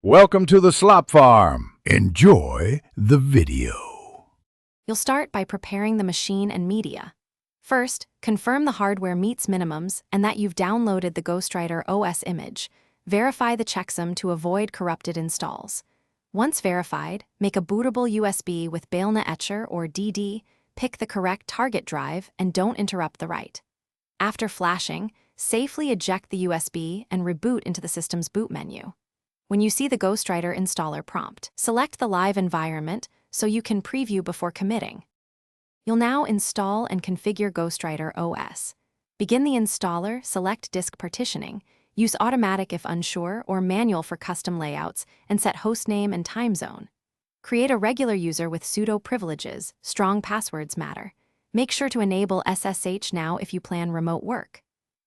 Welcome to the Slop Farm. Enjoy the video. You'll start by preparing the machine and media. First, confirm the hardware meets minimums and that you've downloaded the Ghostwriter OS image. Verify the checksum to avoid corrupted installs. Once verified, make a bootable USB with Bailnet Etcher or DD, pick the correct target drive, and don't interrupt the write. After flashing, safely eject the USB and reboot into the system's boot menu. When you see the Ghostwriter installer prompt, select the live environment so you can preview before committing. You'll now install and configure Ghostwriter OS. Begin the installer, select disk partitioning, use automatic if unsure or manual for custom layouts, and set hostname and time zone. Create a regular user with sudo privileges, strong passwords matter. Make sure to enable SSH now if you plan remote work.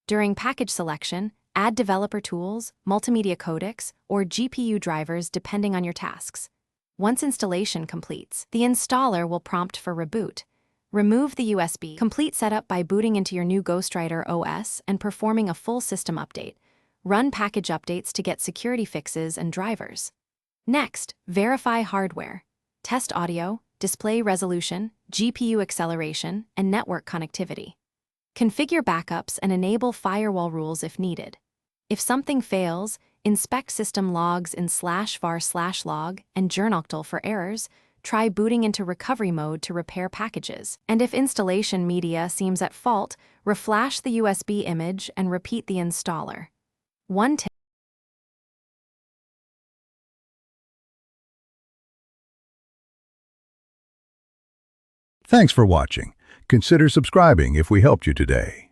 During package selection, add developer tools, multimedia codecs, or GPU drivers depending on your tasks. Once installation completes, the installer will prompt for reboot. Remove the USB. Complete setup by booting into your new Ghostwriter OS and performing a full system update. Run package updates to get security fixes and drivers. Next, verify hardware. Test audio, display resolution, GPU acceleration, and network connectivity. Configure backups and enable firewall rules if needed. If something fails, inspect system logs in /var/log and journoctl for errors. Try booting into recovery mode to repair packages. And if installation media seems at fault, reflash the USB image and repeat the installer. One tip. Thanks for watching. Consider subscribing if we helped you today.